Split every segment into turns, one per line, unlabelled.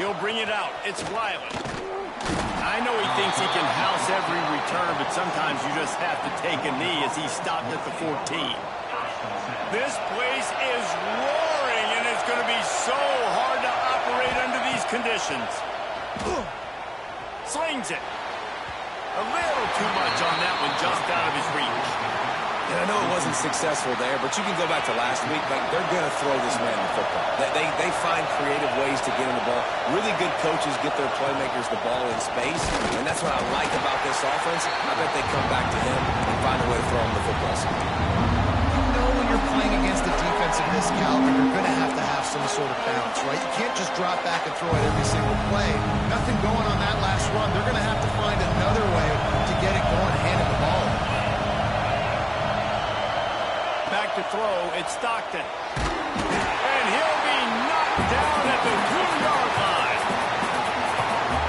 He'll bring it out. It's Wiley. I know he thinks he can house every return, but sometimes you just have to take a knee as he stopped at the 14. This place is roaring, and it's going to be so hard to operate under these conditions. Slings it. A little too much on that one, just out of his reach.
And I know it wasn't successful there, but you can go back to last week. Like, they're going to throw this man the football. They find creative ways to get him the ball. Really good coaches get their playmakers the ball in space, and that's what I like about this offense. I bet they come back to him and find a way to throw him the football.
You know when you're playing against a defense of this caliber, you're going to have some sort of bounce, right? You can't just drop back and throw it every single play. Nothing going on that last run. They're going to have to find another way to get it going, handing the ball.
Back to throw, it's Stockton. And he'll be knocked down at the 2-yard line.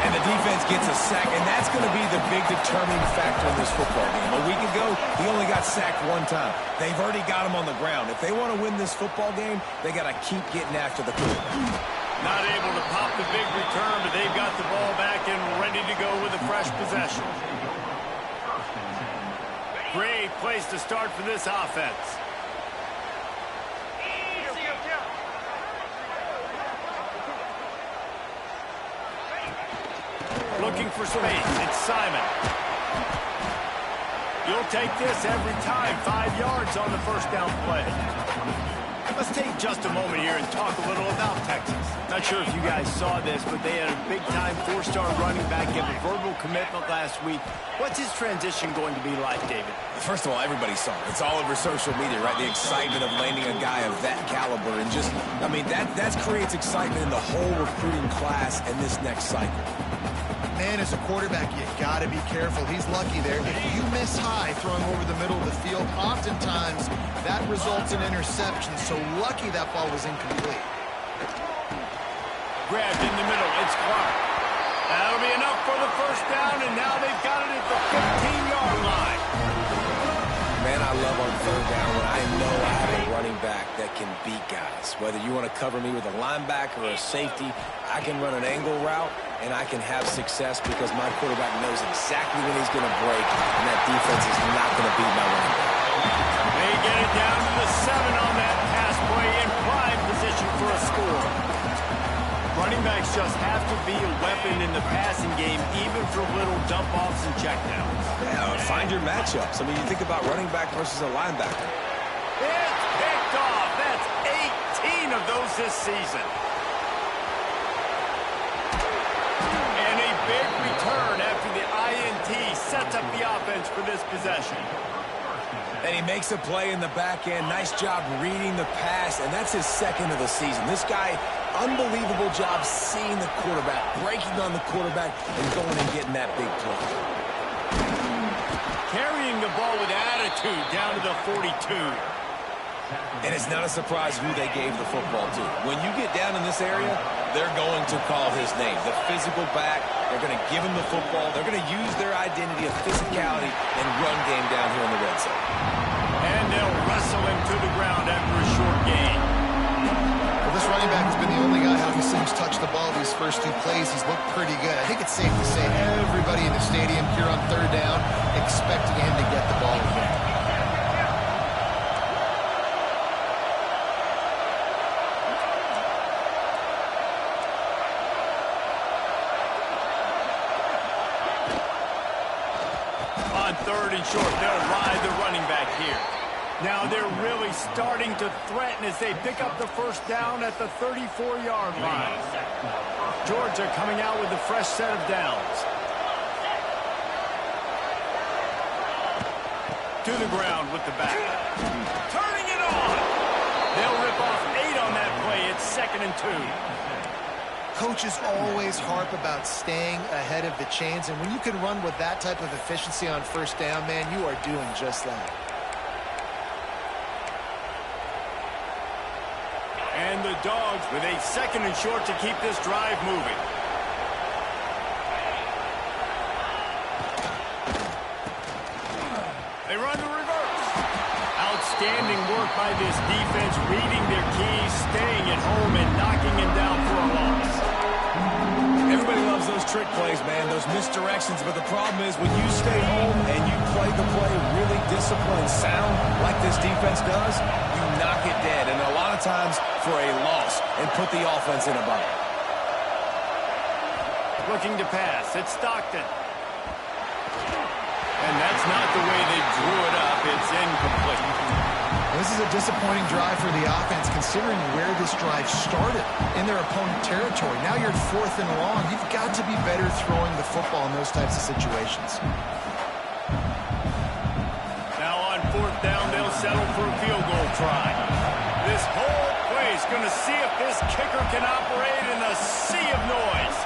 And the defense gets a sack, and that's going to be the big determining factor in this football game. A week ago, he only got sacked one time. They've already got him on the ground. If they want to win this football game, they got to keep getting after the quarterback.
Not able to pop the big return, but they've got the ball back and ready to go with a fresh possession. Great place to start for this offense. Looking for space. It's Simon. You'll take this every time. 5 yards on the first down play. Let's take just a moment here and talk a little about Texas. Not sure if you guys saw this, but they had a big-time 4-star running back give a verbal commitment last week. What's his transition going to be like, David?
First of all, everybody saw it. It's all over social media, right? The excitement of landing a guy of that caliber. And just, I mean, that creates excitement in the whole recruiting class in this next cycle.
Man, as a quarterback, you got to be careful. He's lucky there. If you miss high throwing over the middle of the field, oftentimes that results in interception. So lucky that ball was incomplete.
Grabbed in the middle. It's Clark. That'll be enough for the first down, and now they've got it at the 15-yard line.
Man, I love on third down when I know I have a running back that can beat guys. Whether you want to cover me with a linebacker or a safety, I can run an angle route, and I can have success because my quarterback knows exactly when he's going to break, and that defense is not going to beat my running back.
They get it down to the 7 on that pass play in prime position for a score. Running backs just have to be a weapon in the passing game, even for little dump-offs and checkdowns.
Yeah, find your matchups. I mean, you think about running back versus a linebacker.
It's picked off. That's 18 of those this season. And a big return after the INT sets up the offense for this possession.
And he makes a play in the back end. Nice job reading the pass, and that's his second of the season. This guy, unbelievable job seeing the quarterback, breaking on the quarterback, and going and getting that big play.
Carrying the ball with attitude down to the 42.
And it's not a surprise who they gave the football to. When you get down in this area, they're going to call his name. The physical back, they're going to give him the football. They're going to use their identity of physicality and run game down here in the red zone.
And they'll wrestle him to the ground after a short gain.
Well, this running back has been the only guy who seems touched the ball these first 2 plays. He's looked pretty good. I think it's safe to say everybody in the stadium here on third down expecting him to get the ball again.
On third and short, they'll ride the running back here. Now they're really starting to threaten as they pick up the first down at the 34-yard line. Georgia coming out with a fresh set of downs. To the ground with the back. Turning it on. They'll rip off 8 on that play. It's 2nd and 2.
Coaches always harp about staying ahead of the chains, and when you can run with that type of efficiency on first down, man, you are doing just that.
And the Dogs with a 2nd and short to keep this drive moving. They run the reverse. Outstanding work by this defense, reading their keys, staying at home, and knocking him down for a loss.
those trick plays, man, those misdirections. But the problem is when you stay home and you play the play really disciplined and sound like this defense does, you knock it dead. And a lot of times for a loss and put the offense in a bind.
Looking to pass. It's Stockton. And that's not the way they drew it up. It's incomplete.
This is a disappointing drive for the offense, considering where this drive started in their opponent territory. Now you're at 4th and long. You've got to be better throwing the football in those types of situations.
Now on 4th down, they'll settle for a field goal try. This whole play is going to see if this kicker can operate in a sea of noise.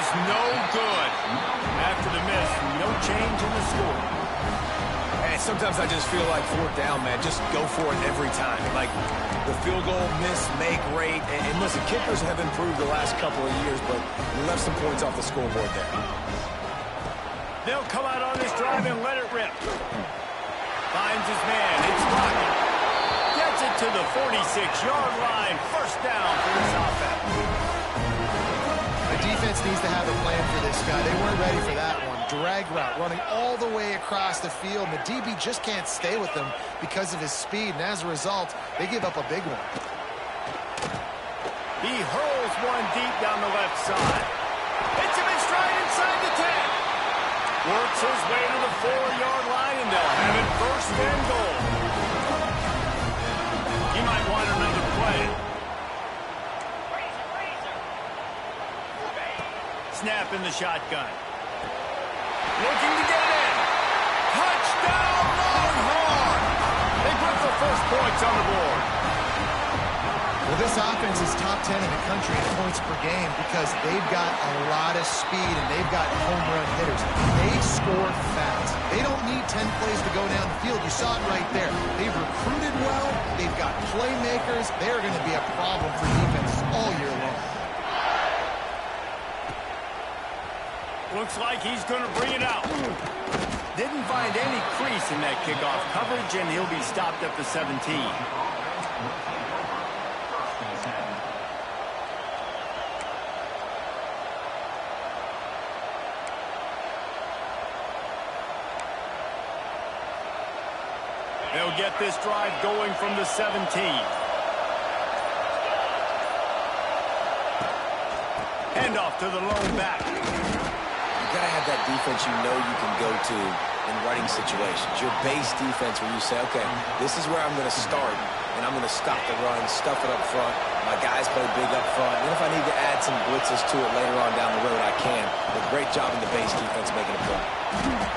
No good. After the miss, no change in the score.
And sometimes I just feel like 4th down, man, just go for it every time. Like the field goal, miss, make, rate. And listen, kickers have improved the last couple of years, but you left some points off the scoreboard there.
They'll come out on this drive and let it rip. Finds his man. It's Lockett. Gets it to the 46-yard line. First down for this offense.
Defense needs to have a plan for this guy. They weren't ready for that one. Drag route, running all the way across the field. And the DB just can't stay with him because of his speed. And as a result, they give up a big one.
He hurls one deep down the left side. Hits him in stride inside the 10. Works his way to the 4-yard line, and they'll have it 1st and goal. He might want another play. Snap in the shotgun. Looking to get it in. Touchdown, Longhorn! They put the first points on the board.
Well, this offense is top 10 in the country in points per game because they've got a lot of speed and they've got home run hitters. They score fast. They don't need 10 plays to go down the field. You saw it right there. They've recruited well. They've got playmakers. They're going to be a problem for defenses all year long.
Looks like he's going to bring it out. Didn't find any crease in that kickoff coverage, and he'll be stopped at the 17. They'll get this drive going from the 17. Handoff to the lone back.
You got to have that defense you know you can go to in running situations. Your base defense where you say, okay, this is where I'm going to start, and I'm going to stop the run, stuff it up front. My guys play big up front. And if I need to add some blitzes to it later on down the road, I can. But great job in the base defense making a play.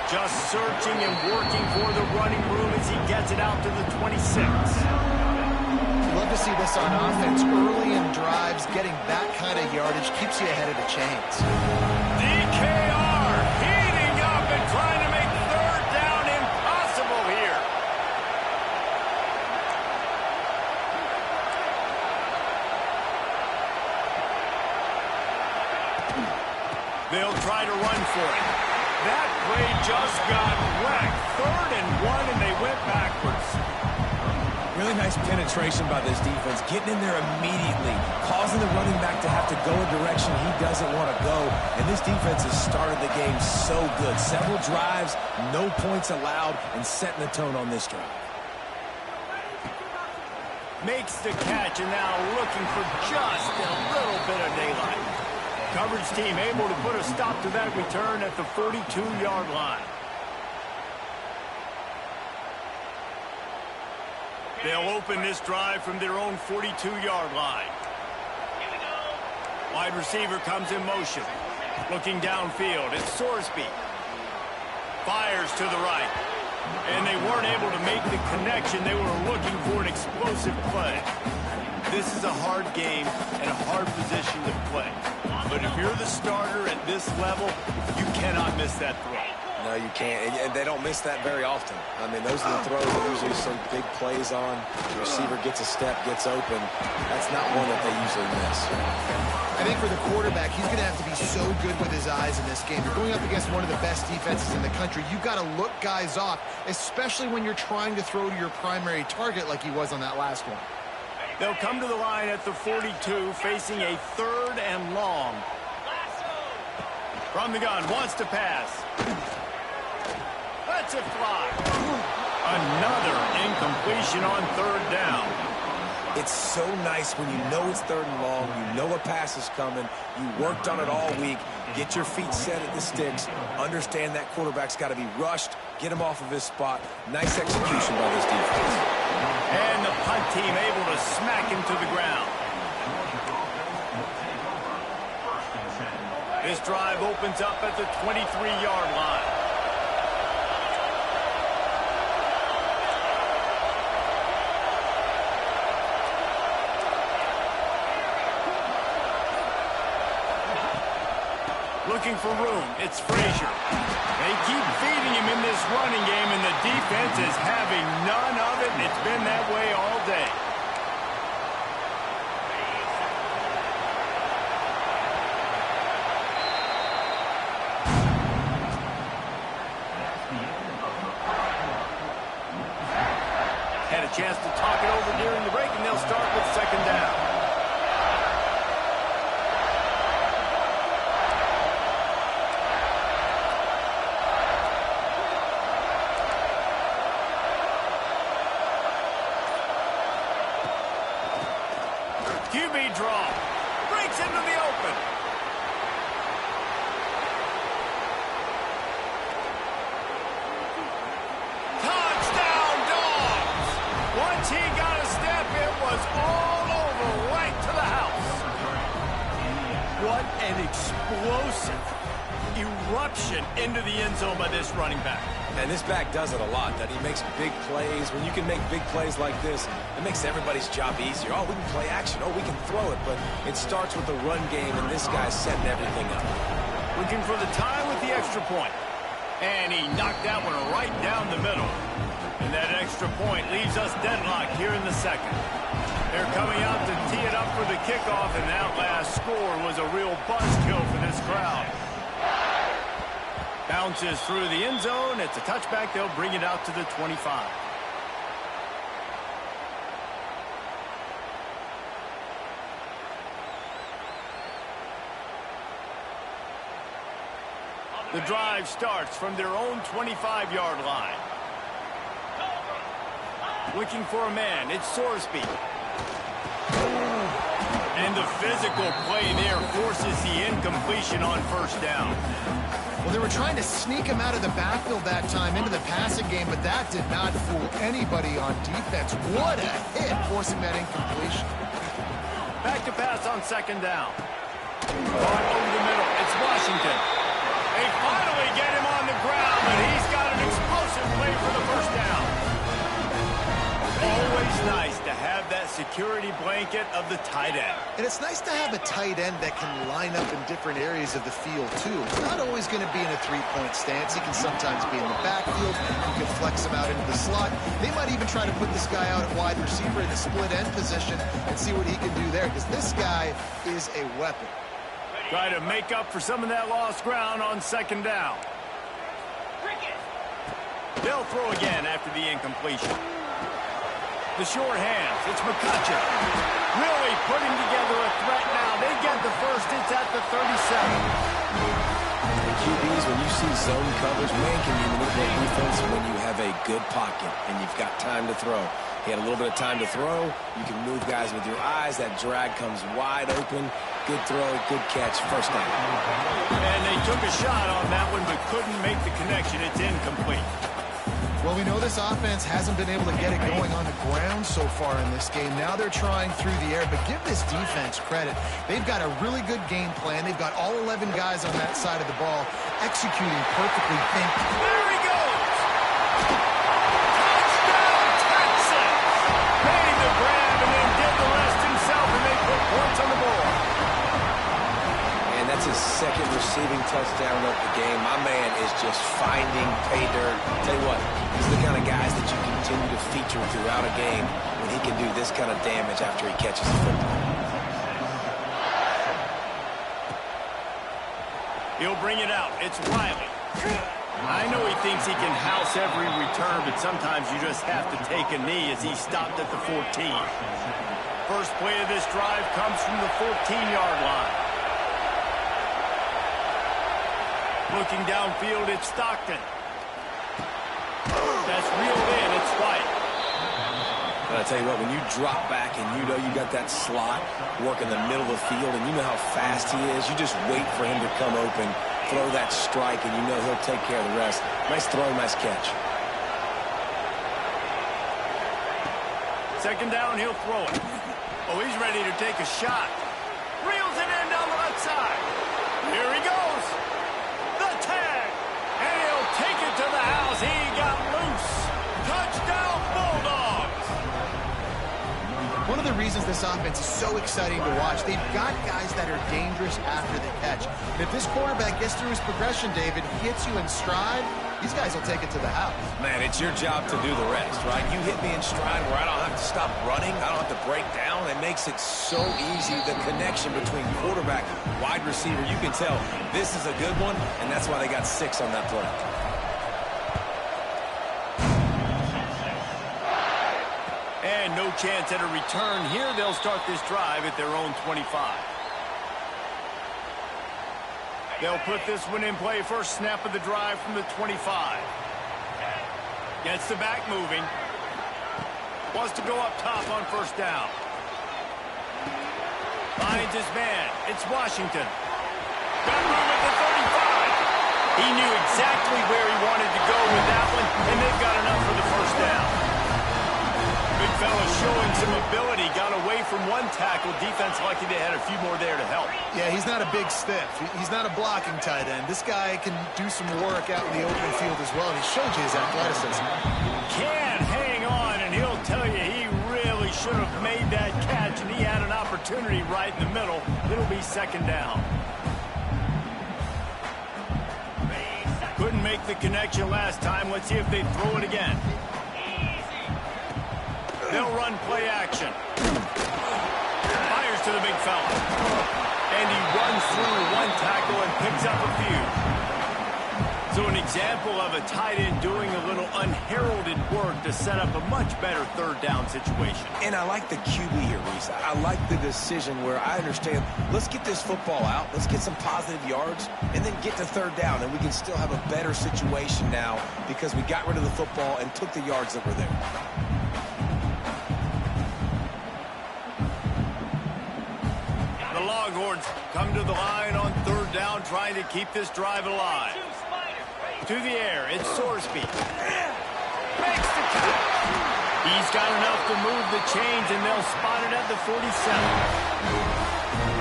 Just searching and working for the running room as he gets it out to the 26.
Love to see this on offense. Early in drives, getting that kind of yardage keeps you ahead of the chains.
DKR heating up and trying to make 3rd down impossible here. They'll try to run for it. That play just got wrecked. 3rd and 1, and they went backwards.
Really nice penetration by this defense, getting in there immediately, causing the running back to have to go a direction he doesn't want to go. And this defense has started the game so good. Several drives, no points allowed, and setting the tone on this drive.
Makes the catch, and now looking for just a little bit of daylight. Coverage team able to put a stop to that return at the 42-yard line. They'll open this drive from their own 42-yard line. Wide receiver comes in motion. Looking downfield, it's Sorsby. Fires to the right. And they weren't able to make the connection. They were looking for an explosive play. This is a hard game and a hard position to play. But if you're the starter at this level, you cannot miss that throw.
No, you can't. And they don't miss that very often. I mean, those are the throws that usually some big plays on. The receiver gets a step, gets open. That's not one that they usually miss.
I think for the quarterback, he's going to have to be so good with his eyes in this game. You're going up against one of the best defenses in the country. You've got to look guys off, especially when you're trying to throw to your primary target like he was on that last one.
They'll come to the line at the 42, facing a 3rd and long. From the gun, wants to pass. That's it fly. Another incompletion on 3rd down.
It's so nice when you know it's 3rd and long, you know a pass is coming, you worked on it all week, get your feet set at the sticks, understand that quarterback's got to be rushed, get him off of his spot. Nice execution by this defense.
And the punt team able to smack him to the ground. This drive opens up at the 23-yard line. Looking for room, it's Frazier. They keep feeding him in this running game, and the defense is having none of it, and it's been that way all day. Had a chance to talk it over during the break, and they'll start with 2nd down. QB draw. Breaks into the open. Touchdown, Dogs! Once he got a step, it was all over right to the house. What an explosive eruption into the end zone by this running back.
And this back does it a lot, that he makes big plays. When you can make big plays like this, it makes everybody's job easier. Oh, we can play action. Oh, we can throw it. But it starts with the run game, and this guy's setting everything up.
Looking for the tie with the extra point. And he knocked that one right down the middle. And that extra point leaves us deadlocked here in the 2nd. They're coming out to tee it up for the kickoff, and that last score was a real buzzkill for this crowd. Bounces through the end zone. It's a touchback. They'll bring it out to the 25. The drive starts from their own 25-yard line. Looking for a man. It's Sorsby. And the physical play there forces the incompletion on 1st down.
Well, they were trying to sneak him out of the backfield that time into the passing game, but that did not fool anybody on defense. What a hit, forcing that incompletion.
Back to pass on 2nd down. Over the middle, it's Washington. They finally get him on the ground, but he's got an explosive play for the 1st down. Always nice to have that security blanket of the tight end.
And it's nice to have a tight end that can line up in different areas of the field, too. It's not always going to be in a three-point stance. He can sometimes be in the backfield. You can flex him out into the slot. They might even try to put this guy out at wide receiver in the split end position and see what he can do there, because this guy is a weapon.
Try to make up for some of that lost ground on 2nd down. They'll throw again after the incompletion. The short hands, it's McCutcheon. Really putting together a threat now. They get the first, it's at the 37.
The QBs, when you see zone coverage, man, can you manipulate defense when you have a good pocket and you've got time to throw. He had a little bit of time to throw. You can move guys with your eyes. That drag comes wide open. Good throw, good catch, 1st down.
And they took a shot on that one but couldn't make the connection. It's incomplete.
Well, we know this offense hasn't been able to get it going on the ground so far in this game. Now they're trying through the air, but give this defense credit. They've got a really good game plan. They've got all 11 guys on that side of the ball executing perfectly.
There he goes! Touchdown, Texas! Made the grab and then did the rest himself, and they put points on the board.
And that's his 2nd receiving touchdown. touchdown of the game. My man is just finding pay dirt. Tell you what, these are the kind of guys that you continue to feature throughout a game when he can do this kind of damage after he catches the football.
He'll bring it out. It's Riley. I know he thinks he can house every return, but sometimes you just have to take a knee as he stopped at the 14. First play of this drive comes from the 14-yard line. Looking downfield, it's Stockton. That's reeled in. It's White.
But I tell you what, when you drop back and you know you got that slot work in the middle of the field and you know how fast he is, you just wait for him to come open, throw that strike, and you know he'll take care of the rest. Nice throw, nice catch.
Second down, he'll throw it. Oh, he's ready to take a shot. Reels it in down the left side. Here he goes. The tag. And he'll take it to the house. He got loose. Touchdown, Bulldogs.
One of the reasons this offense is so exciting to watch, they've got guys that are dangerous after the catch. And if this quarterback gets through his progression, David, hits you in stride, these guys will take it to the house.
Man, it's your job to do the rest, right? You hit me in stride where I don't have to stop running. I don't have to break down. It makes it so easy. The connection between quarterback, wide receiver, you can tell this is a good one, and that's why they got 6 on that play.
And no chance at a return here. They'll start this drive at their own 25. They'll put this one in play. First snap of the drive from the 25. Gets the back moving. Wants to go up top on first down. Finds his man. It's Washington. Got room at the 35. He knew exactly where he wanted to go with that one, and they've got enough for the first down. Big fella showing some ability. Got away from one tackle. Defense lucky they had a few more there to help.
Yeah, he's not a big stiff. He's not a blocking tight end. This guy can do some work out in the open field as well. He showed you his athleticism.
Can hang on, and he'll tell you he really should have made that catch, and he had an opportunity right in the middle. It'll be second down. Couldn't make the connection last time. Let's see if they throw it again. They'll run play action. Fires to the big fella. And he runs through one tackle and picks up a few. So an example of a tight end doing a little unheralded work to set up a much better third down situation.
And I like the QB here, Reese. I like the decision where I understand, let's get this football out, let's get some positive yards, and then get to third down, and we can still have a better situation now because we got rid of the football and took the yards that were there.
Longhorns come to the line on third down, trying to keep this drive alive. To the air, it's Sorsby. Makes the catch. He's got enough to move the chains, and they'll spot it at the 47.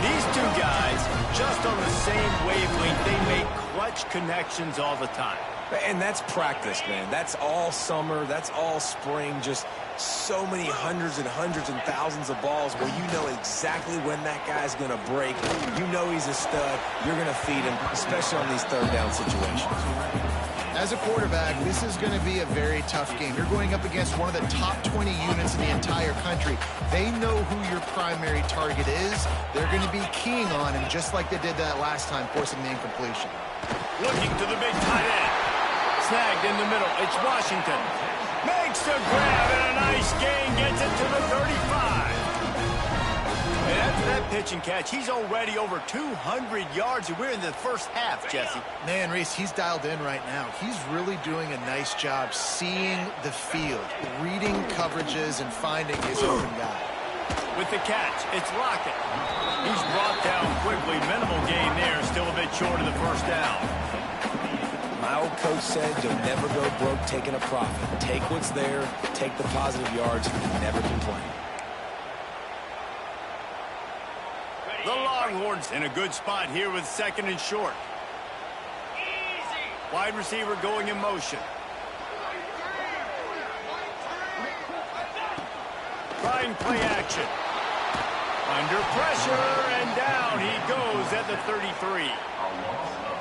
These two guys, just on the same wavelength, they make clutch connections all the time.
And that's practice, man. That's all summer. That's all spring. Just so many hundreds and thousands of balls where you know exactly when that guy's going to break. You know he's a stud. You're going to feed him, especially on these third down situations.
As a quarterback, this is going to be a very tough game. You're going up against one of the top 20 units in the entire country. They know who your primary target is. They're going to be keying on him just like they did that last time, forcing the incompletion.
Looking to the big tight end. Snagged in the middle. It's Washington. Makes the grab and a nice gain. Gets it to the 35. And after that pitch and catch, he's already over 200 yards. And we're in the first half, Jesse.
Man, Reese, he's dialed in right now. He's really doing a nice job seeing the field, reading coverages, and finding his open guy.
With the catch, it's Lockett. He's brought down quickly. Minimal gain there. Still a bit short of the first down.
My old coach said you'll never go broke taking a profit. Take what's there, take the positive yards, and never complain.
The Longhorns in a good spot here with second and short. Wide receiver going in motion. Trying play action. Under pressure, and down he goes at the 33.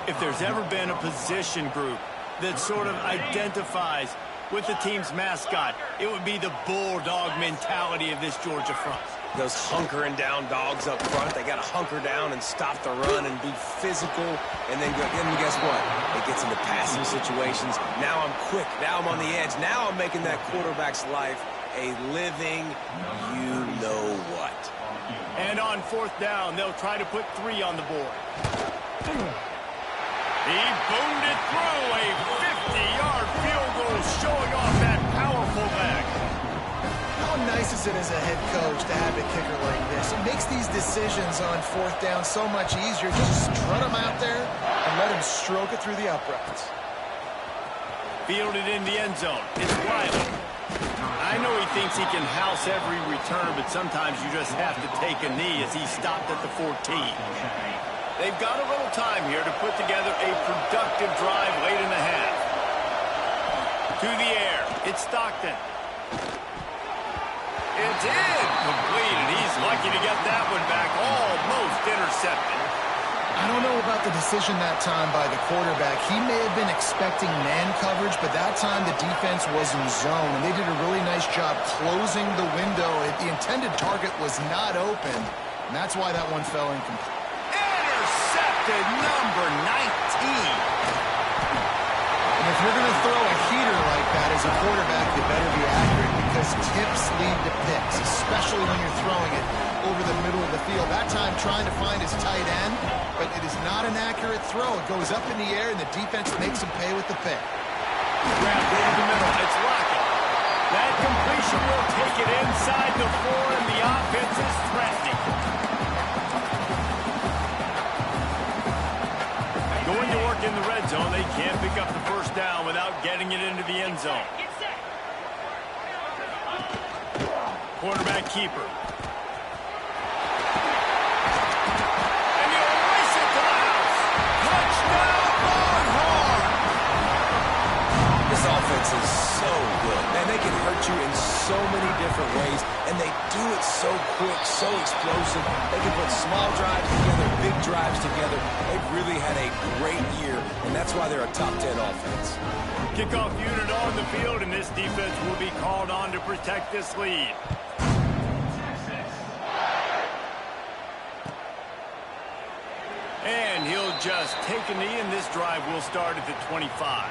If there's ever been a position group that sort of identifies with the team's mascot, it would be the bulldog mentality of this Georgia front.
Those hunkering down dogs up front, they got to hunker down and stop the run and be physical. And then guess what? It gets into passing situations. Now I'm quick. Now I'm on the edge. Now I'm making that quarterback's life a living you-know-what.
And on 4th down, they'll try to put 3 on the board. He boomed it through a 50-yard field goal, showing off that powerful leg.
How nice is it as a head coach to have a kicker like this? It makes these decisions on 4th down so much easier. Just strut him out there and let him stroke it through the uprights.
Fielded in the end zone. It's Wiley. I know he thinks he can house every return, but sometimes you just have to take a knee as he stopped at the 14. They've got a little time here to put together a productive drive late in the half. To the air. It's Stockton. It's incomplete, and he's lucky to get that one back, almost intercepted.
I don't know about the decision that time by the quarterback. He may have been expecting man coverage, but that time the defense was in zone, and they did a really nice job closing the window. The intended target was not open, and that's why that one fell incomplete.
Intercepted, number 19.
And if you're going to throw a heater like that as a quarterback, you better be accurate, because tips lead to picks, especially when you're throwing it over the middle of the field. That time trying to find his tight end, but it is not an accurate throw. It goes up in the air, and the defense makes him pay with the pick.
Grabbed over the middle. It's Lockett. That completion will take it inside the 4, and the offense is threatening. Going to work in the red zone. They can't pick up the 1st down without getting it into the end zone. Quarterback keeper. And he'll race it to the house. Touchdown, Longhorn!
This offense is so good. Man, they can hurt you in so many different ways, and they do it so quick, so explosive. They can put small drives together, big drives together. They've really had a great year, and that's why they're a top 10 offense.
Kickoff unit on the field, and this defense will be called on to protect this lead. And he'll just take a knee, and this drive will start at the 25.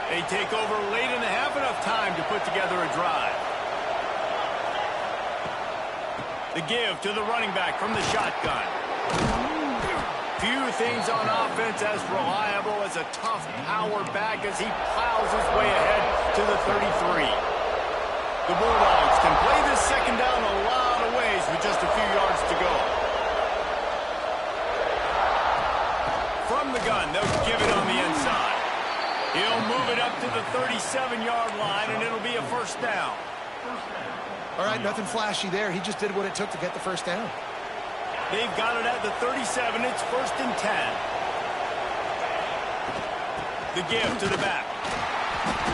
They take over late in the half, enough time to put together a drive. The give to the running back from the shotgun. Few things on offense as reliable as a tough power back as he plows his way ahead to the 33. The Bulldogs can play this 2nd down a lot of ways with just a few yards to go. From the gun, they'll give it on the inside. He'll move it up to the 37-yard line, and it'll be a 1st down.
All right, nothing flashy there. He just did what it took to get the 1st down.
They've got it at the 37. It's 1st and 10. The give to the back.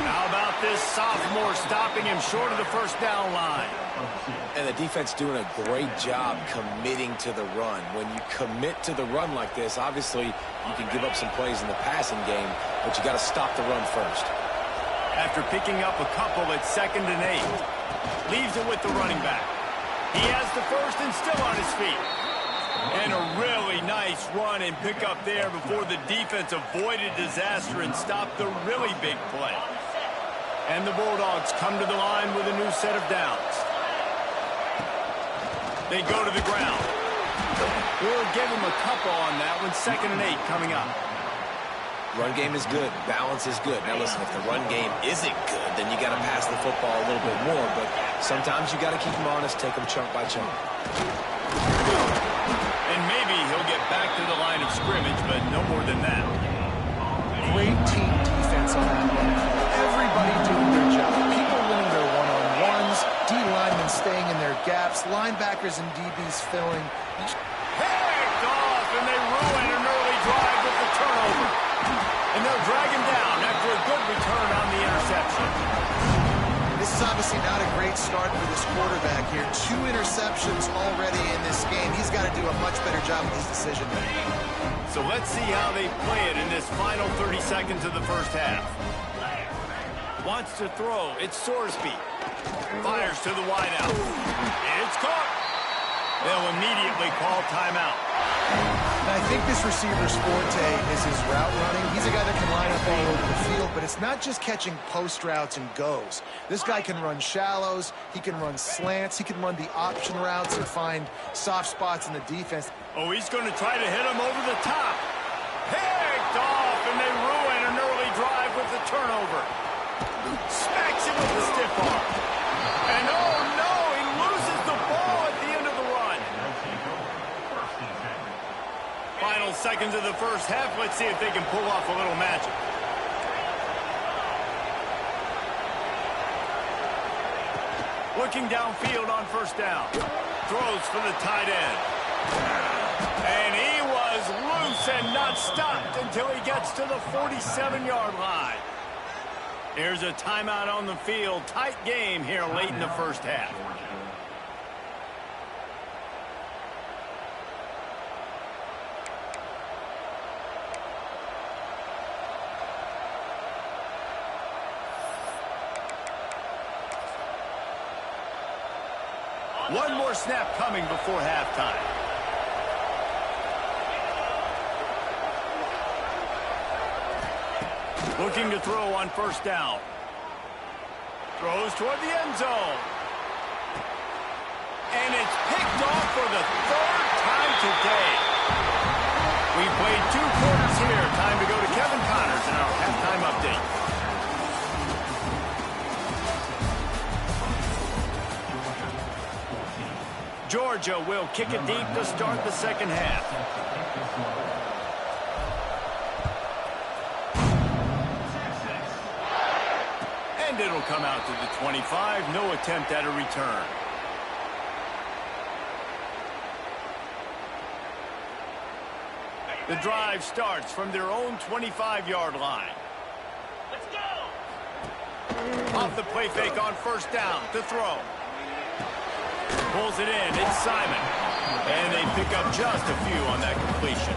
How about this sophomore stopping him short of the 1st down line?
And the defense doing a great job committing to the run. When you commit to the run like this, obviously you can give up some plays in the passing game, but you got to stop the run first.
After picking up a couple at 2nd and 8. Leaves it with the running back. He has the 1st and still on his feet. And a really nice run and pick up there before the defense avoided disaster and stopped the really big play. And the Bulldogs come to the line with a new set of downs. They go to the ground. We'll give him a couple on that one. 2nd and 8 coming up.
Run game is good. Balance is good. Now listen, if the run game isn't good, then you got to pass the football a little bit more. But sometimes you got to keep them honest, take them chunk by chunk.
And maybe he'll get back to the line of scrimmage, but no more than that.
Great team defense on that one. Everybody doing their job. People winning their one-on-ones, D-linemen staying in their gaps, linebackers and DBs filling.
Picked off, and they ruin an early drive with the turnover. And they'll drag him down after a good return on the interception.
This is is obviously not a great start for this quarterback here. 2 interceptions already in this game. He's got to do a much better job with his decision making.
So let's see how they play it in this final 30 seconds of the first half. Wants to throw. It's Sorsby. Fires to the wideout. It's caught. They'll immediately call timeout.
And I think this receiver's forte is his route running. He's a guy that can line up all over the field, but it's not just catching post routes and goes. This guy can run shallows. He can run slants. He can run the option routes and find soft spots in the defense.
Oh, he's going to try to hit him over the top. Picked off, and they ruin an early drive with the turnover. Smacks him with the stiff arm. And oh no, he loses the ball at the end of the run. Final seconds of the first half. Let's see if they can pull off a little magic. Looking downfield on first down. Throws for the tight end. And he was loose and not stopped until he gets to the 47-yard line. Here's a timeout on the field. Tight game here late in the first half. One more snap coming before halftime. Looking to throw on first down. Throws toward the end zone. And it's picked off for the 3rd time today. We've played 2 quarters here. Time to go to Kevin Connors in our halftime update. Georgia will kick it deep to start the second half. And it'll come out to the 25. No attempt at a return. The drive starts from their own 25-yard line. Let's go! Off the play fake on first down to throw. Pulls it in. It's Simon. And they pick up just a few on that completion.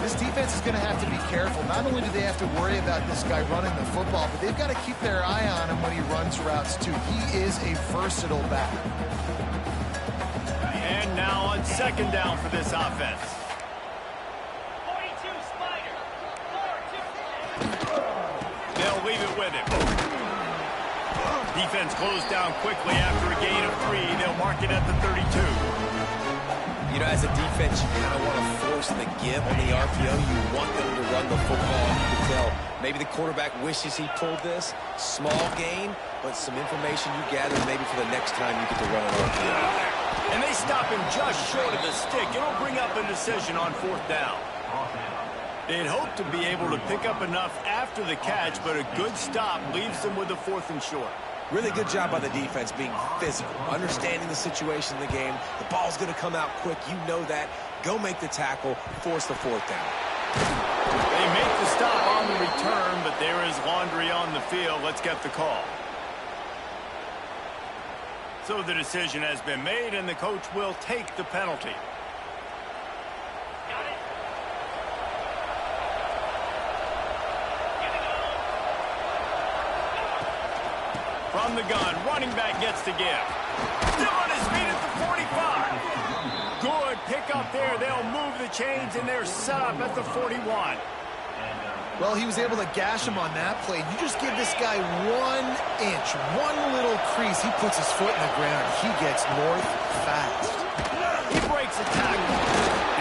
This defense is going to have to be careful. Not only do they have to worry about this guy running the football, but they've got to keep their eye on him when he runs routes, too. He is a versatile back.
And now on second down for this offense.
42 Spider. 4-2.
They'll leave it with him. Defense closed down quickly after a gain of 3. They'll mark it at the 32.
You know, as a defense, you kind of want to force the give on the RPO. You want them to run the football. You can tell maybe the quarterback wishes he pulled this. Small gain, but some information you gather maybe for the next time you get to run an RPO.
And they stop him just short of the stick. It'll bring up a decision on 4th down. They'd hope to be able to pick up enough after the catch, but a good stop leaves them with a 4th and short.
Really good job by the defense being physical, understanding the situation in the game. The ball's going to come out quick. You know that. Go make the tackle, force the 4th down.
They make the stop on the return, but there is laundry on the field. Let's get the call. So the decision has been made, and the coach will take the penalty. From the gun, running back gets the give. Still on his feet at the 45. Good pickup there. They'll move the chains, and they're set up at the 41.
Well, he was able to gash him on that play. You just give this guy 1 inch, one little crease. He puts his foot in the ground. He gets north fast.
He breaks a tackle,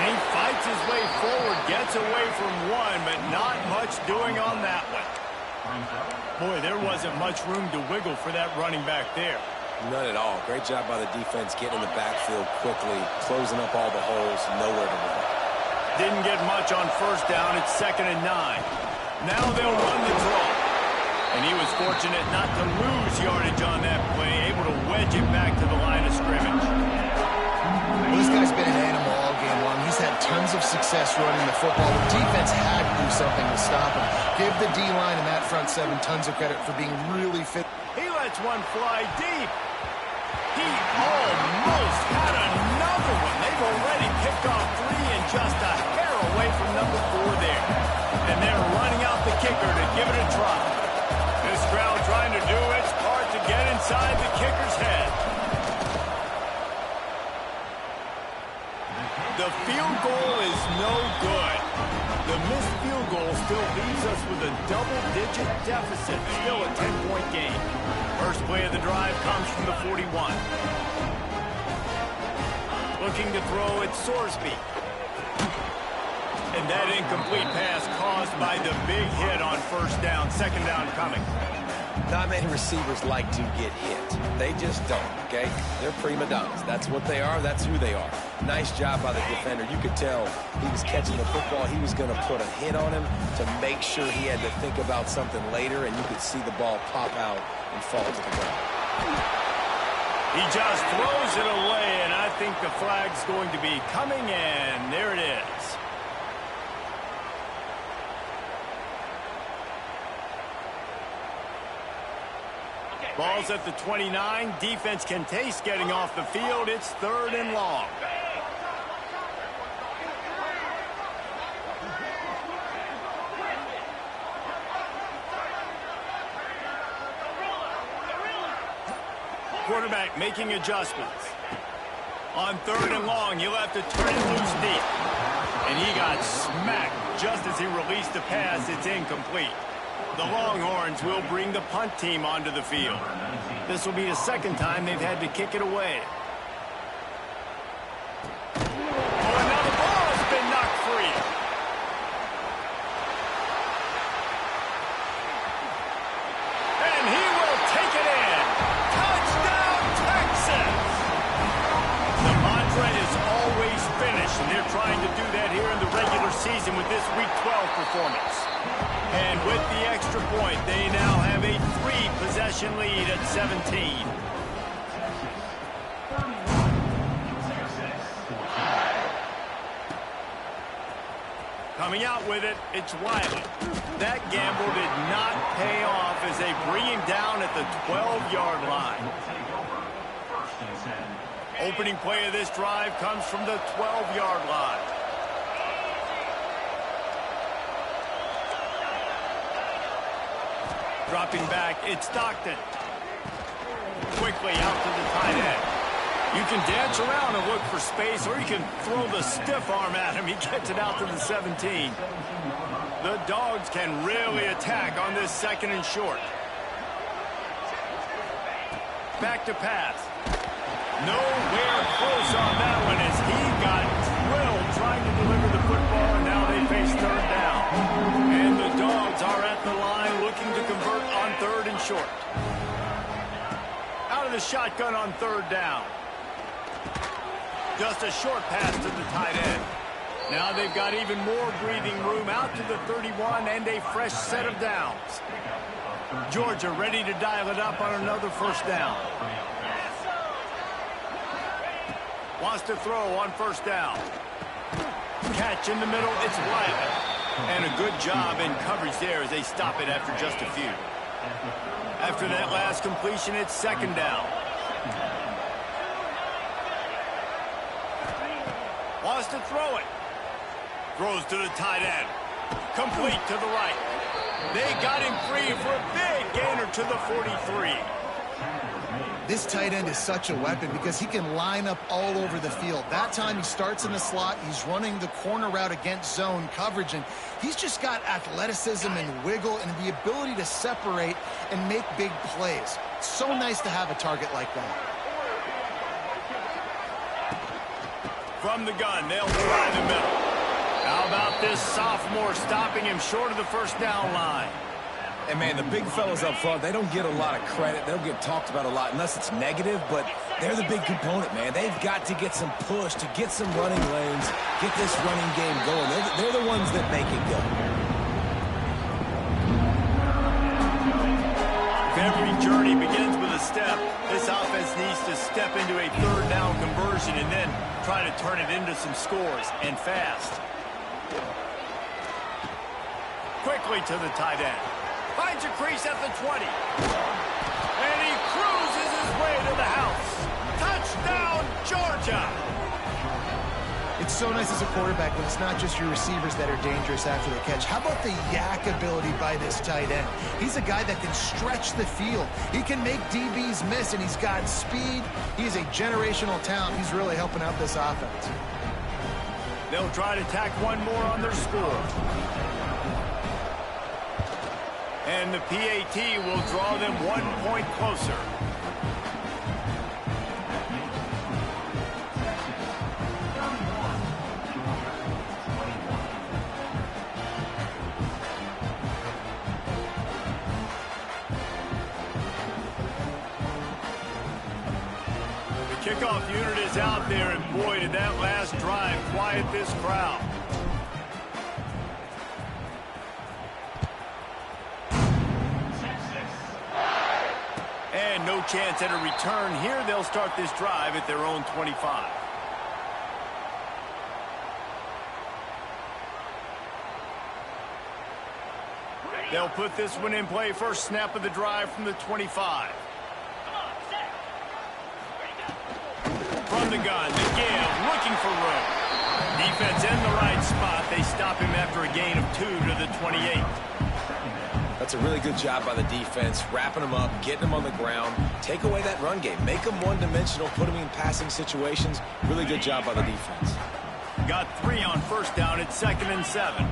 and he fights his way forward, gets away from 1, but not much doing on that one. Boy, there wasn't much room to wiggle for that running back there.
None at all. Great job by the defense getting in the backfield quickly, closing up all the holes, nowhere to run.
Didn't get much on first down. It's 2nd and 9. Now they'll run the draw. And he was fortunate not to lose yardage on that play, able to wedge it back to the line of scrimmage.
Well, this guy's been an animal all game long. He's had tons of success running the football. The defense had to do something to stop him. Give the D-line and that front 7 tons of credit for being really fit.
He Lets one fly deep. He almost had another one. They've already picked off 3 and just a hair away from number 4 there. And they're running out the kicker to give it a try. This crowd trying to do its part to get inside the kicker's head. The field goal is no good. The missed field goal still leaves us with a double-digit deficit, still a 10-point game. First play of the drive comes from the 41. Looking to throw, it's Sorsby. And that incomplete pass caused by the big hit on first down. Second down coming.
Not many receivers like to get hit. They just don't, okay? They're prima donnas. That's what they are. That's who they are. Nice job by the defender. You could tell he was catching the football. He was going to put a hit on him to make sure he had to think about something later, and you could see the ball pop out and fall to the ground.
He just throws it away, and I think the flag's going to be coming, and there it is. Ball's at the 29. Defense can taste getting off the field. It's 3rd and long. Quarterback making adjustments. On 3rd and long, he'll have to turn it loose deep. And he got smacked just as he released the pass. It's incomplete. The Longhorns will bring the punt team onto the field. This will be the second time they've had to kick it away. Oh, and now the ball has been knocked free. And he will take it in. Touchdown, Texas! The mantra is always finish, and they're trying to do that here in the regular season with this Week 12 performance. And with the extra point, they now have a 3-possession lead at 17. Coming out with it, it's Wiley. That gamble did not pay off as they bring him down at the 12-yard line. Opening play of this drive comes from the 12-yard line. Dropping back, it's Stockton. Quickly out to the tight end. You can dance around and look for space, or you can throw the stiff arm at him. He gets it out to the 17. The Dogs can really attack on this 2nd and short. Back to pass. Nowhere close on that one as he got drilled trying to deliver the football, and now they face 3rd down. And the Dogs are at the line looking to convert on 3rd and short. Out of the shotgun on 3rd down. Just a short pass to the tight end. Now they've got even more breathing room out to the 31 and a fresh set of downs. Georgia ready to dial it up on another 1st down. Wants to throw on 1st down. Catch in the middle, it's Wiley. And a good job in coverage there as they stop it after just a few. After that last completion, it's 2nd down. Wants to throw it. Throws to the tight end. Complete to the right. They got him free for a big gainer to the 43.
This tight end is such a weapon because he can line up all over the field. That time he starts in the slot. He's running the corner route against zone coverage, and he's just got athleticism and wiggle and the ability to separate and make big plays. It's so nice to have a target like that.
From the gun, they'll try the middle. How about this sophomore stopping him short of the 1st down line?
And, man, the big fellas up front, they don't get a lot of credit. They don't get talked about a lot unless it's negative, but they're the big component, man. They've got to get some push, to get some running lanes, get this running game going. They're the ones that make it go.
If every journey begins with a step, this offense needs to step into a 3rd down conversion and then try to turn it into some scores, and fast. Quickly to the tight end. Finds a crease at the 20. And he
It's so nice as a quarterback when it's not just your receivers that are dangerous after the catch. How about the yak ability by this tight end? He's a guy that can stretch the field. He can make DBs miss, and he's got speed. He's a generational talent. He's really helping out this offense.
They'll try to tack one more on their score. And the PAT will draw them 1 point closer. Kickoff unit is out there, and boy, did that last drive quiet this crowd. And no chance at a return here. They'll start this drive at their own 25. They'll put this one in play. First snap of the drive from the 25. From the gun, Miguel looking for room. Defense in the right spot. They stop him after a gain of 2 to the 28.
That's a really good job by the defense, wrapping him up, getting him on the ground. Take away that run game. Make him one-dimensional, put him in passing situations. Really good job by the defense.
Got 3 on first down. It's 2nd and 7.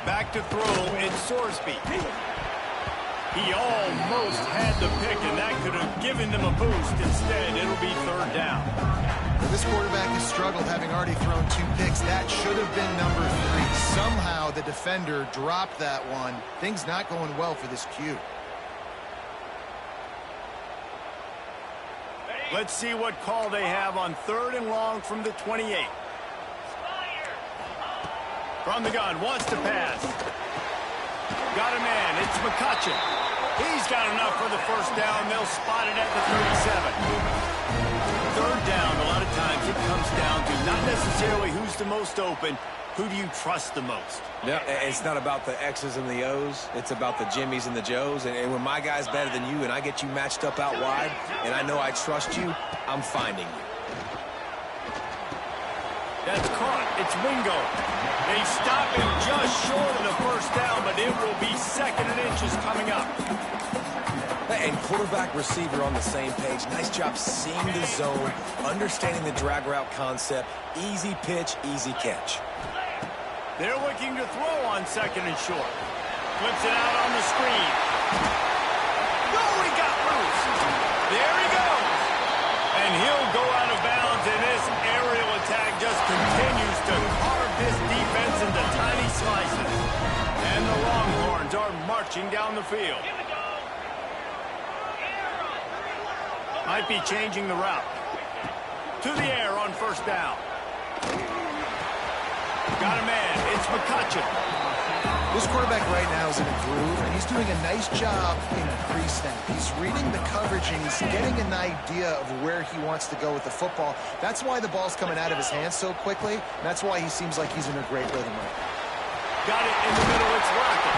Back to throw, it's Sorsby. He almost had the pick, and that could have given them a boost. Instead, it'll be 3rd down.
Well, this quarterback has struggled, having already thrown 2 picks. That should have been number 3. Somehow the defender dropped that one. Things not going well for this Q.
Let's see what call they have on 3rd and long from the 28. From the gun, wants to pass. Got a man, it's McCutcheon. He's got enough for the first down. They'll spot it at the 37. 3rd down, a lot of times it comes down to not necessarily who's the most open, who do you trust the most?
Yeah, it's not about the X's and the O's. It's about the Jimmys and the Joes. And when my guy's better than you and I get you matched up out wide and I know I trust you, I'm finding you.
That's caught. It's Wingo. They stop him just short of the first down, but it will be 2nd and inches coming up.
And quarterback receiver on the same page. Nice job seeing the zone, understanding the drag route concept. Easy pitch, easy catch.
They're looking to throw on 2nd and short. Flips it out on the screen. No, he got loose. There he goes. And he'll go out of bounds, and this aerial attack just continues to carve this defense into tiny slices. And the Longhorns are marching down the field. Might be changing the route. To the air on 1st down. Got a man. It's McCutcheon.
This quarterback right now is in a groove, and he's doing a nice job in pre-snap. He's reading the coverage, and he's getting an idea of where he wants to go with the football. That's why the ball's coming out of his hands so quickly, and that's why he seems like he's in a great rhythm right now.
Got it in the middle. It's Rocket.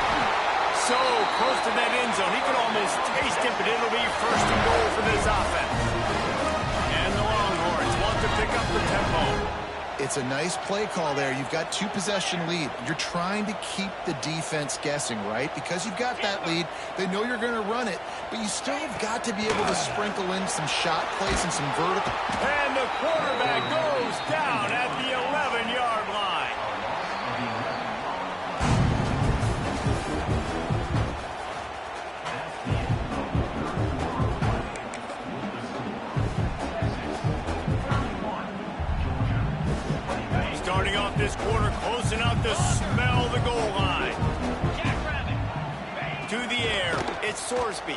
So close to that end zone. He could almost taste it, but it'll be 1st and goal for this offense. And the Longhorns want to pick up the tempo.
It's a nice play call there. You've got 2-possession lead. You're trying to keep the defense guessing, right? Because you've got that lead. They know you're going to run it, but you still have got to be able to sprinkle in some shot plays and some vertical.
And the quarterback goes down at the 11-yard line. Starting off this quarter close enough to smell the goal line. To the air, it's Sorsby.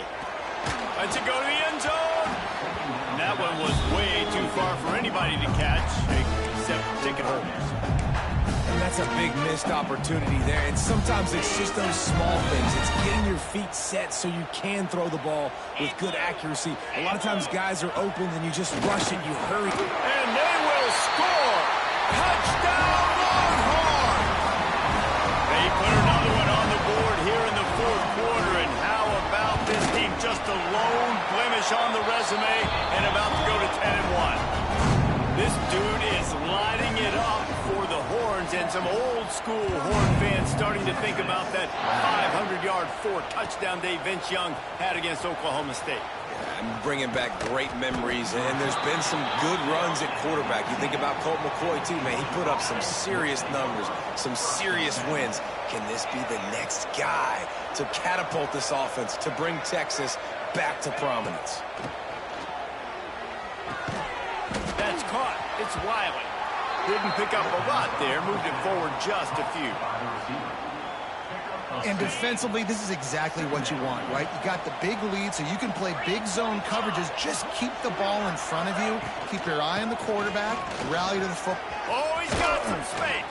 Lets it go to the end zone. And that one was way too far for anybody to catch, except ticket holders.
And that's a big missed opportunity there. And sometimes it's just those small things. It's getting your feet set so you can throw the ball with good accuracy. A lot of times guys are open and you just rush it, you hurry.
And they will score. Touchdown, Longhorn! They put another one on the board here in the 4th quarter, and how about this team? Just a lone blemish on the resume and about to go to 10-1. This some old-school Horn fans starting to think about that 500-yard, 4-touchdown day Vince Young had against Oklahoma State.
I'm bringing back great memories, and there's been some good runs at quarterback. You think about Colt McCoy, too, man. He put up some serious numbers, some serious wins. Can this be the next guy to catapult this offense, to bring Texas back to prominence?
That's caught. It's Wiley. Didn't pick up a lot there. Moved it forward just a few.
And defensively, this is exactly what you want, right? You got the big lead, so you can play big zone coverages. Just keep the ball in front of you. Keep your eye on the quarterback. Rally to the football.
Oh, he's got some space.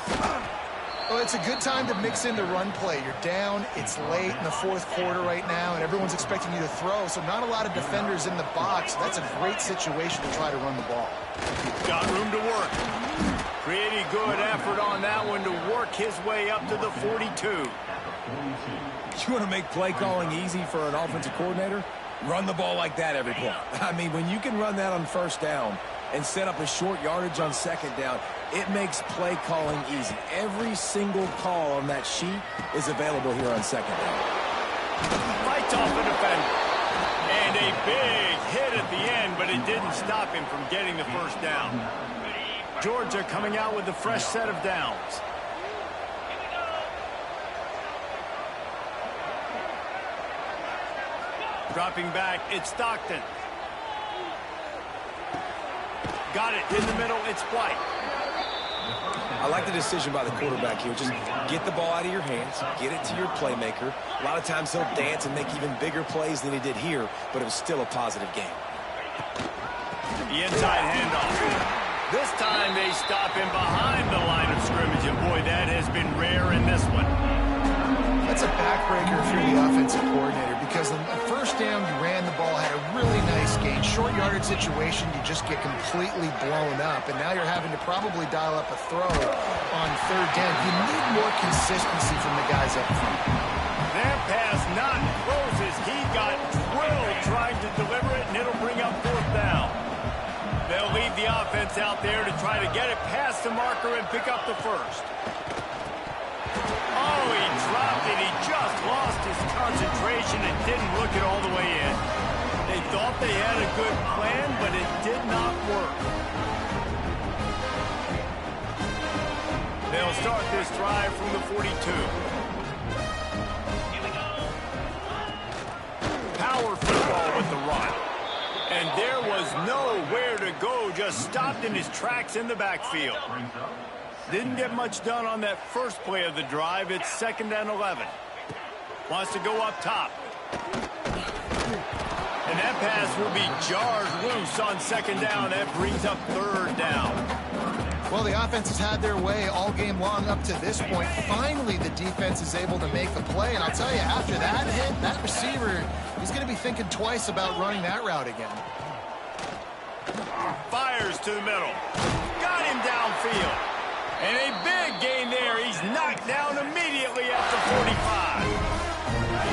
Well, it's a good time to mix in the run play. You're down. It's late in the fourth quarter right now, and everyone's expecting you to throw, so not a lot of defenders in the box. That's a great situation to try to run the ball.
Got room to work. Pretty good effort on that one to work his way up to the 42.
You want to make play calling easy for an offensive coordinator? Run the ball like that every play. I mean, when you can run that on first down and set up a short yardage on second down, it makes play calling easy. Every single call on that sheet is available here on second down.
Fights off the defender. And a big hit at the end, but it didn't stop him from getting the first down. Georgia coming out with a fresh set of downs. Dropping back, it's Stockton. Got it in the middle, it's White.
I like the decision by the quarterback here. Just get the ball out of your hands, get it to your playmaker. A lot of times he'll dance and make even bigger plays than he did here, but it was still a positive game.
The inside handoff. This time they stop him behind the line of scrimmage, and boy, that has been rare in this one.
That's a backbreaker if you're the offensive coordinator, because the first down you ran the ball, had a really nice gain. Short yardage situation, you just get completely blown up, and now you're having to probably dial up a throw on third down. You need more consistency from the guys up front.
That pass not close as he got drilled trying to deliver it, and it'll bring up fourth down. They'll leave the offense out there to try to get it past the marker and pick up the first. Oh, he dropped it. He just lost his concentration and didn't look it all the way in. They thought they had a good plan, but it did not work. They'll start this drive from the 42. Power football with the run. And there was nowhere to go, just stopped in his tracks in the backfield. Didn't get much done on that first play of the drive. It's 2nd and 11. Wants to go up top. And that pass will be jarred loose on second down. That brings up third down.
Well, the offense has had their way all game long up to this point. Finally, the defense is able to make the play. And I'll tell you, after that hit, that receiver, he's going to be thinking twice about running that route again.
Fires to the middle. Got him downfield. And a big gain there. He's knocked down immediately at the 45.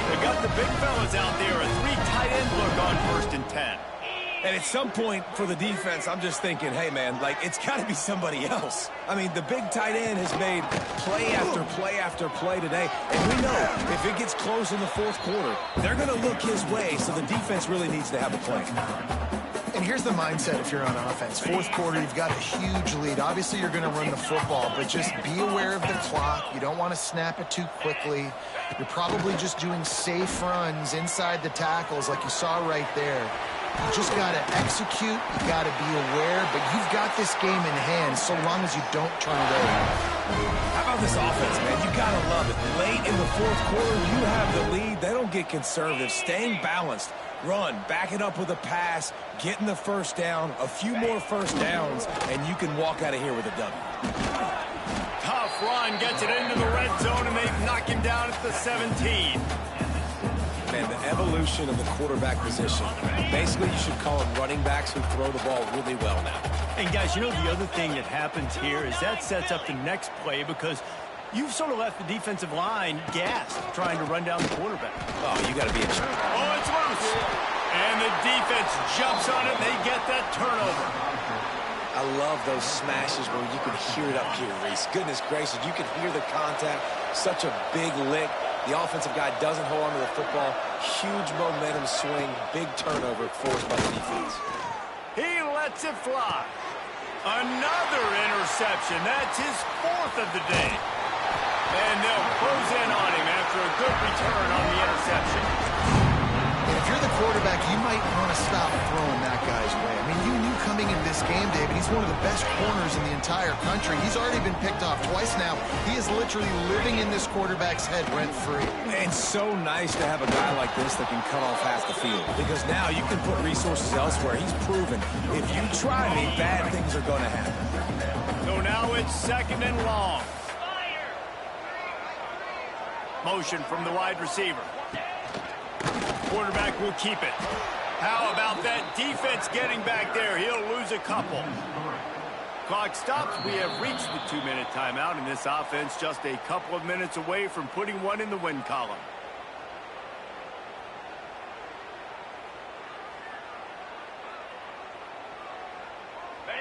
They got the big fellas out there. A 3 tight end look on 1st and 10.
And at some point for the defense, I'm just thinking, hey, man, like, it's got to be somebody else. I mean, the big tight end has made play after play after play today. And we know if it gets close in the fourth quarter, they're going to look his way, so the defense really needs to have a plan.
And here's the mindset if you're on offense. Fourth quarter, you've got a huge lead. Obviously, you're going to run the football, but just be aware of the clock. You don't want to snap it too quickly. You're probably just doing safe runs inside the tackles like you saw right there. You just got to execute. You got to be aware, but you've got this game in hand so long as you don't turn it over.
How about this offense, man? You got to love it. Late in the fourth quarter, you have the lead. They don't get conservative. Staying balanced. Run, back it up with a pass, getting the first down, a few more first downs, and you can walk out of here with a W.
Tough run, gets it into the red zone, and they knock him down at the 17.
Man, the evolution of the quarterback position. Basically, you should call them running backs who throw the ball really well now.
And guys, you know the other thing that happens here is that sets up the next play because you've sort of left the defensive line gassed trying to run down the quarterback.
Oh, you got to be a champ.
Oh, it's loose. And the defense jumps on it, and they get that turnover.
I love those smashes where you can hear it up here, Reese. Goodness gracious, you can hear the contact. Such a big lick. The offensive guy doesn't hold on to the football. Huge momentum swing, big turnover forced by the defense.
He lets it fly. Another interception. That's his 4th of the day. And they'll close in on him after a good return on the interception.
And if you're the quarterback, you might want to stop throwing that guy's way. I mean, you knew coming into this game, David, he's one of the best corners in the entire country. He's already been picked off twice now. He is literally living in this quarterback's head rent-free.
It's so nice to have a guy like this that can cut off half the field, because now you can put resources elsewhere. He's proven if you try me, bad things are going to happen.
So now it's 2nd and long. Motion from the wide receiver. Quarterback will keep it. How about that defense getting back there? He'll lose a couple. Clock stops. We have reached the 2-minute timeout, and this offense just a couple of minutes away from putting one in the win column.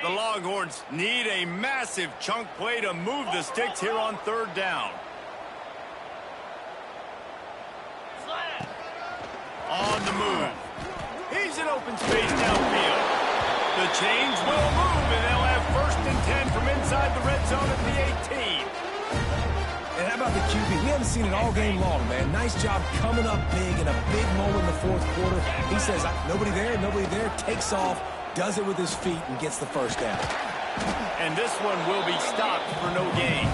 The Longhorns need a massive chunk play to move the sticks here on 3rd down. On the move. He's in open space downfield. The chains will move, and they'll have 1st and 10 from inside the red zone at the 18.
And how about the QB? We haven't seen it all game long, man. Nice job coming up big in a big moment in the 4th quarter. He says, nobody there, takes off, does it with his feet, and gets the 1st down.
And this one will be stopped for no gain.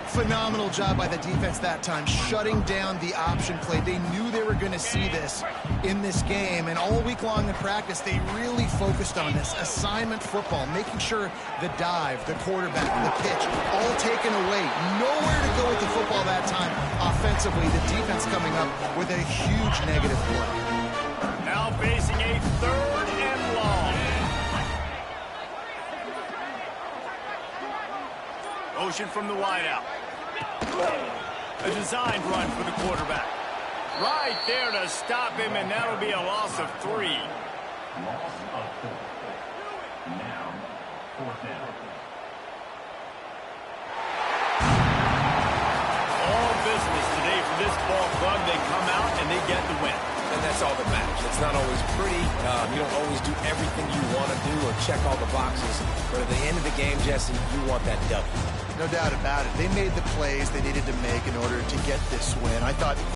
Phenomenal job by the defense that time, shutting down the option play. They knew they were going to see this in this game, and all week long in practice, they really focused on this. Assignment football, making sure the dive, the quarterback, the pitch, all taken away. Nowhere to go with the football that time offensively. The defense coming up with a huge negative play.
Now facing a 3rd and long. Motion from the wideout. A designed run for the quarterback. Right there to stop him, and that'll be a loss of 3. All business today for this ball club. They come out and they get the win.
And that's all that matters. It's not always pretty. You don't always do everything you want to do or check all the boxes. But at the end of the game, Jesse, you want that W.
No doubt about it. They made the plays they needed to make in order to get this win. I thought